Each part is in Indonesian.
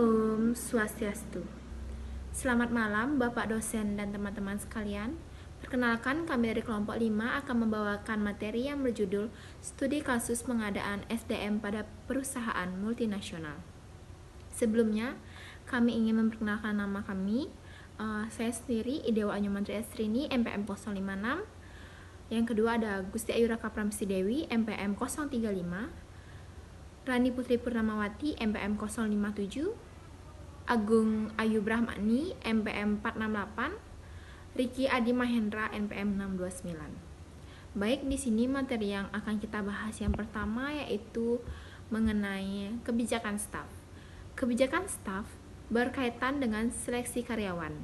Om Swastiastu. Selamat malam Bapak dosen dan teman-teman sekalian. Perkenalkan, kami dari kelompok 5 akan membawakan materi yang berjudul Studi Kasus Pengadaan SDM pada Perusahaan Multinasional. Sebelumnya, kami ingin memperkenalkan nama kami. Saya sendiri, Idewa Anyumantri Estrini, MPM 056. Yang kedua ada Gusti Ayu Raka Pramesti-Dewi, MPM 035. Rani Putri Purnamawati, MPM 057. Agung Ayu Brahmani, MPM 468. Riki Adi Mahendra, NPM 629. Baik, di sini materi yang akan kita bahas yang pertama yaitu mengenai kebijakan staf. Kebijakan staf berkaitan dengan seleksi karyawan.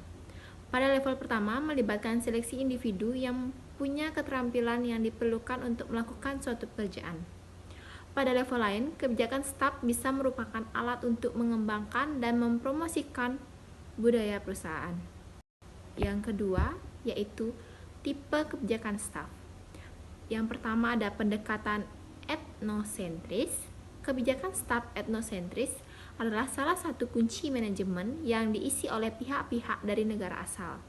Pada level pertama melibatkan seleksi individu yang punya keterampilan yang diperlukan untuk melakukan suatu pekerjaan. Pada level lain, kebijakan staf bisa merupakan alat untuk mengembangkan dan mempromosikan budaya perusahaan. Yang kedua, yaitu tipe kebijakan staf. Yang pertama ada pendekatan etnosentris. Kebijakan staf etnosentris adalah salah satu kunci manajemen yang diisi oleh pihak-pihak dari negara asal.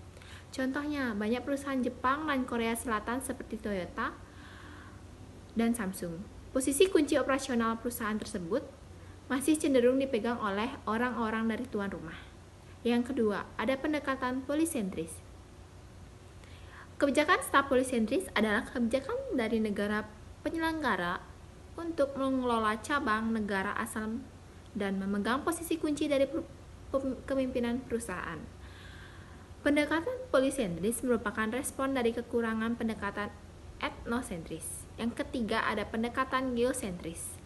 Contohnya, banyak perusahaan Jepang dan Korea Selatan seperti Toyota dan Samsung. Posisi kunci operasional perusahaan tersebut masih cenderung dipegang oleh orang-orang dari tuan rumah. Yang kedua, ada pendekatan polisentris. Kebijakan staf polisentris adalah kebijakan dari negara penyelenggara untuk mengelola cabang negara asal dan memegang posisi kunci dari kepemimpinan perusahaan. Pendekatan polisentris merupakan respon dari kekurangan pendekatan etnosentris. Yang ketiga ada pendekatan geosentris.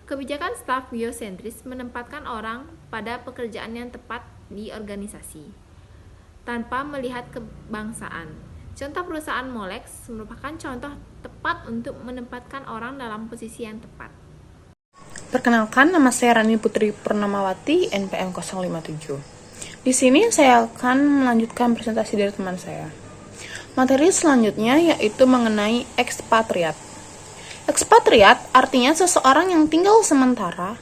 Kebijakan staf geosentris menempatkan orang pada pekerjaan yang tepat di organisasi tanpa melihat kebangsaan. Contoh perusahaan Molex merupakan contoh tepat untuk menempatkan orang dalam posisi yang tepat. Perkenalkan, nama saya Rani Putri Purnamawati, NPM 057. Di sini saya akan melanjutkan presentasi dari teman saya. Materi selanjutnya yaitu mengenai ekspatriat. Ekspatriat artinya seseorang yang tinggal sementara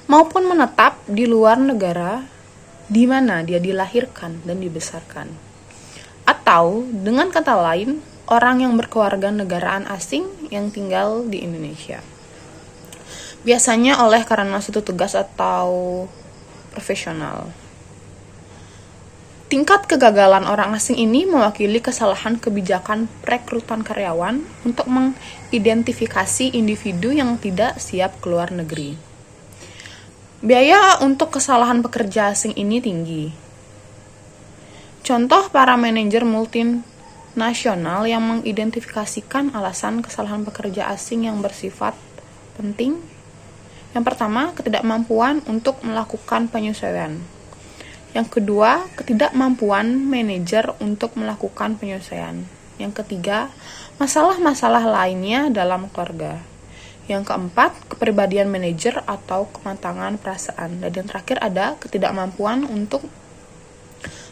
maupun menetap di luar negara di mana dia dilahirkan dan dibesarkan. Atau dengan kata lain, orang yang berkeluarga negaraan asing yang tinggal di Indonesia. Biasanya oleh karena suatu tugas atau profesional. Tingkat kegagalan orang asing ini mewakili kesalahan kebijakan perekrutan karyawan untuk mengidentifikasi individu yang tidak siap keluar negeri. Biaya untuk kesalahan pekerja asing ini tinggi. Contoh para manajer multinasional yang mengidentifikasikan alasan kesalahan pekerja asing yang bersifat penting. Yang pertama, ketidakmampuan untuk melakukan penyesuaian. Yang kedua, ketidakmampuan manajer untuk melakukan penyesuaian. Yang ketiga, masalah-masalah lainnya dalam keluarga. Yang keempat, kepribadian manajer atau kematangan perasaan. Dan yang terakhir ada ketidakmampuan untuk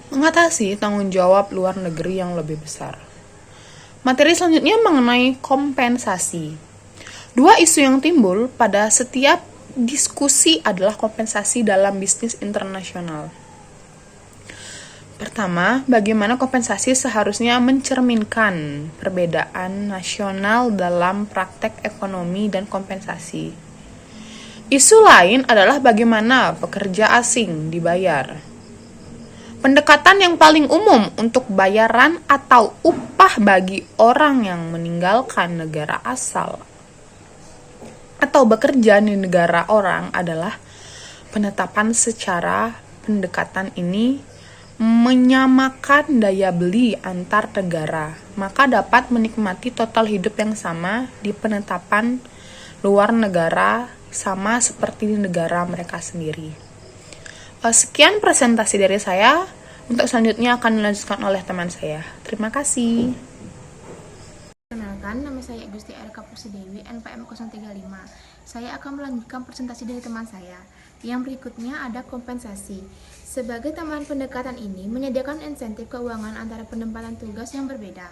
mengatasi tanggung jawab luar negeri yang lebih besar. Materi selanjutnya mengenai kompensasi. Dua isu yang timbul pada setiap diskusi adalah kompensasi dalam bisnis internasional. Pertama, bagaimana kompensasi seharusnya mencerminkan perbedaan nasional dalam praktek ekonomi dan kompensasi. Isu lain adalah bagaimana pekerja asing dibayar. Pendekatan yang paling umum untuk bayaran atau upah bagi orang yang meninggalkan negara asal atau bekerja di negara orang adalah penetapan secara pendekatan ini menyamakan daya beli antar negara, maka dapat menikmati total hidup yang sama di penetapan luar negara sama seperti di negara mereka sendiri. Sekian presentasi dari saya. Untuk selanjutnya akan dilanjutkan oleh teman saya. Terima kasih. Perkenalkan, nama saya Gusti Ayu Raka Pramesti-Dewi, NPM 035. Saya akan melanjutkan presentasi dari teman saya. Yang berikutnya ada kompensasi. Sebagai tambahan pendekatan ini menyediakan insentif keuangan antara penempatan tugas yang berbeda.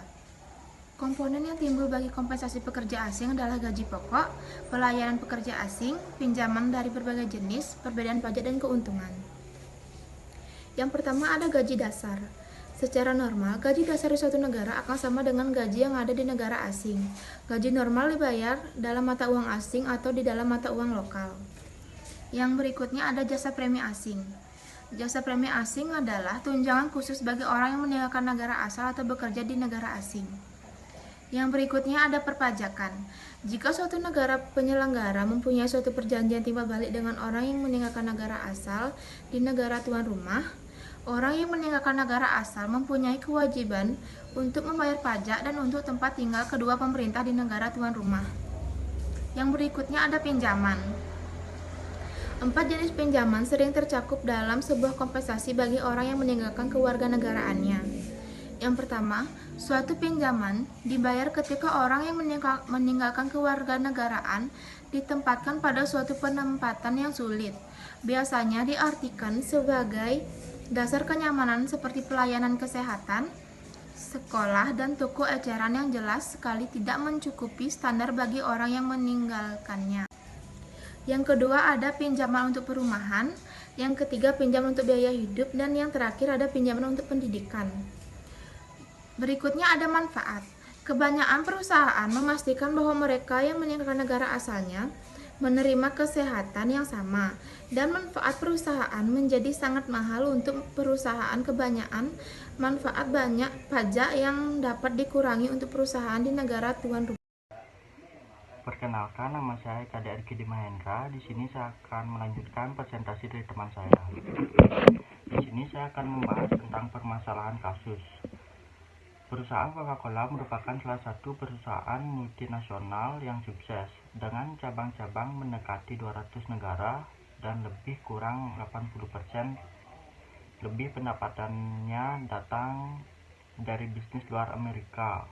Komponen yang timbul bagi kompensasi pekerja asing adalah gaji pokok, pelayanan pekerja asing, pinjaman dari berbagai jenis, perbedaan pajak dan keuntungan. Yang pertama ada gaji dasar. Secara normal, gaji dasar di suatu negara akan sama dengan gaji yang ada di negara asing. Gaji normal dibayar dalam mata uang asing atau di dalam mata uang lokal. Yang berikutnya ada jasa premi asing. Jasa premi asing adalah tunjangan khusus bagi orang yang meninggalkan negara asal atau bekerja di negara asing. Yang berikutnya ada perpajakan. Jika suatu negara penyelenggara mempunyai suatu perjanjian timbal balik dengan orang yang meninggalkan negara asal di negara tuan rumah, orang yang meninggalkan negara asal mempunyai kewajiban untuk membayar pajak dan untuk tempat tinggal kedua pemerintah di negara tuan rumah. Yang berikutnya ada pinjaman. 4 jenis pinjaman sering tercakup dalam sebuah kompensasi bagi orang yang meninggalkan kewarganegaraannya. Yang pertama, suatu pinjaman dibayar ketika orang yang meninggalkan kewarganegaraan ditempatkan pada suatu penempatan yang sulit. Biasanya diartikan sebagai dasar kenyamanan seperti pelayanan kesehatan, sekolah, dan toko eceran yang jelas sekali tidak mencukupi standar bagi orang yang meninggalkannya. Yang kedua ada pinjaman untuk perumahan, yang ketiga pinjaman untuk biaya hidup, dan yang terakhir ada pinjaman untuk pendidikan. Berikutnya ada manfaat. Kebanyakan perusahaan memastikan bahwa mereka yang meninggalkan negara asalnya menerima kesehatan yang sama, dan manfaat perusahaan menjadi sangat mahal untuk perusahaan. Kebanyakan manfaat banyak pajak yang dapat dikurangi untuk perusahaan di negara tuan rumah. Perkenalkan, nama saya KD Arki Dimahendra. Di sini saya akan melanjutkan presentasi dari teman saya. Di sini saya akan membahas tentang permasalahan kasus. Perusahaan Coca-Cola merupakan salah satu perusahaan multinasional yang sukses dengan cabang-cabang mendekati 200 negara dan lebih kurang 80% lebih pendapatannya datang dari bisnis luar Amerika.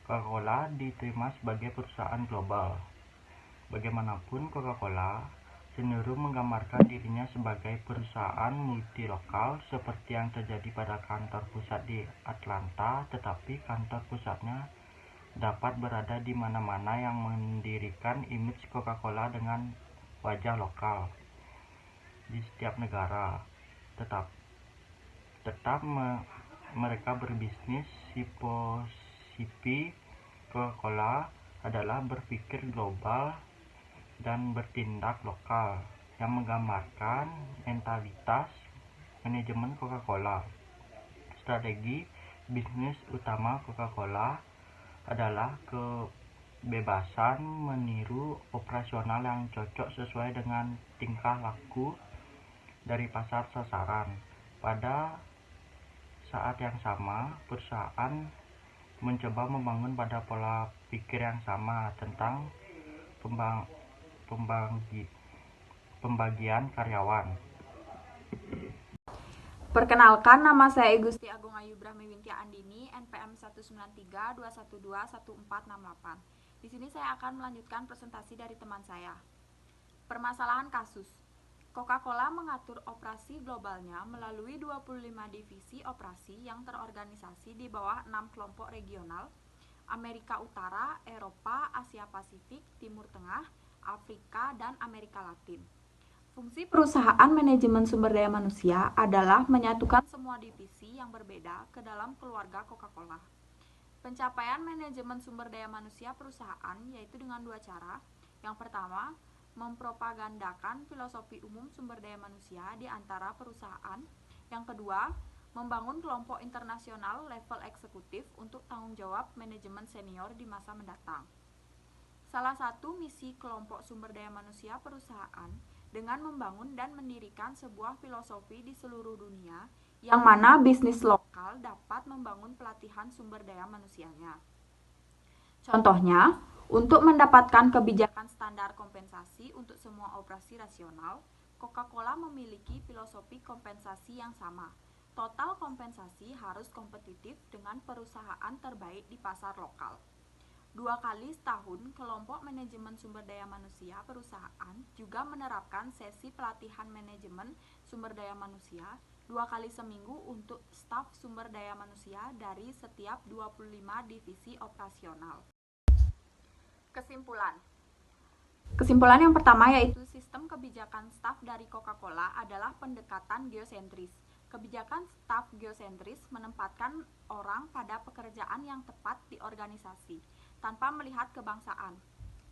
Coca-Cola diterima sebagai perusahaan global. Bagaimanapun, Coca-Cola cenderung menggambarkan dirinya sebagai perusahaan multilokal seperti yang terjadi pada kantor pusat di Atlanta, tetapi kantor pusatnya dapat berada di mana-mana yang mendirikan image Coca-Cola dengan wajah lokal di setiap negara. Tetap mereka berbisnis. Sipi Coca-Cola adalah berpikir global dan bertindak lokal, yang menggambarkan mentalitas manajemen Coca-Cola. Strategi bisnis utama Coca-Cola adalah kebebasan meniru operasional yang cocok sesuai dengan tingkah laku dari pasar sasaran. Pada saat yang sama, perusahaan mencoba membangun pada pola pikir yang sama tentang pembagian karyawan. Perkenalkan, nama saya Gusti Agung Ayu Brahmi Wintia Andini, NPM 19321211468. Di sini saya akan melanjutkan presentasi dari teman saya. Permasalahan kasus. Coca-Cola mengatur operasi globalnya melalui 25 divisi operasi yang terorganisasi di bawah 6 kelompok regional: Amerika Utara, Eropa, Asia Pasifik, Timur Tengah, Afrika, dan Amerika Latin. Fungsi perusahaan manajemen sumber daya manusia adalah menyatukan semua divisi yang berbeda ke dalam keluarga Coca-Cola. Pencapaian manajemen sumber daya manusia perusahaan yaitu dengan dua cara. Yang pertama, mempropagandakan filosofi umum sumber daya manusia di antara perusahaan. Yang kedua, membangun kelompok internasional level eksekutif untuk tanggung jawab manajemen senior di masa mendatang. Salah satu misi kelompok sumber daya manusia perusahaan dengan membangun dan mendirikan sebuah filosofi di seluruh dunia, yang mana bisnis lokal dapat membangun pelatihan sumber daya manusianya. Contohnya, untuk mendapatkan kebijakan standar kompensasi untuk semua operasi rasional, Coca-Cola memiliki filosofi kompensasi yang sama. Total kompensasi harus kompetitif dengan perusahaan terbaik di pasar lokal. 2 kali setahun, kelompok manajemen sumber daya manusia perusahaan juga menerapkan sesi pelatihan manajemen sumber daya manusia 2 kali seminggu untuk staf sumber daya manusia dari setiap 25 divisi operasional. Kesimpulan yang pertama yaitu sistem kebijakan staf dari Coca-Cola adalah pendekatan geosentris. Kebijakan staf geosentris menempatkan orang pada pekerjaan yang tepat di organisasi, tanpa melihat kebangsaan.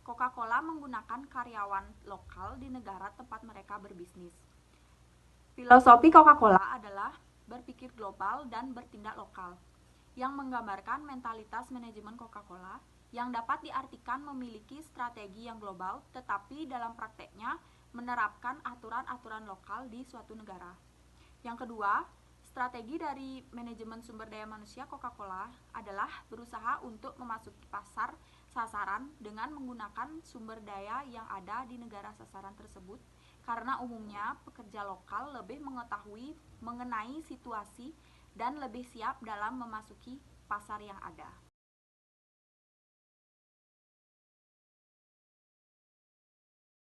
Coca-Cola menggunakan karyawan lokal di negara tempat mereka berbisnis. Filosofi Coca-Cola adalah berpikir global dan bertindak lokal, yang menggambarkan mentalitas manajemen Coca-Cola yang dapat diartikan memiliki strategi yang global, tetapi dalam prakteknya menerapkan aturan-aturan lokal di suatu negara. Yang kedua, strategi dari manajemen sumber daya manusia Coca-Cola adalah berusaha untuk memasuki pasar sasaran dengan menggunakan sumber daya yang ada di negara sasaran tersebut, karena umumnya pekerja lokal lebih mengetahui mengenai situasi dan lebih siap dalam memasuki pasar yang ada.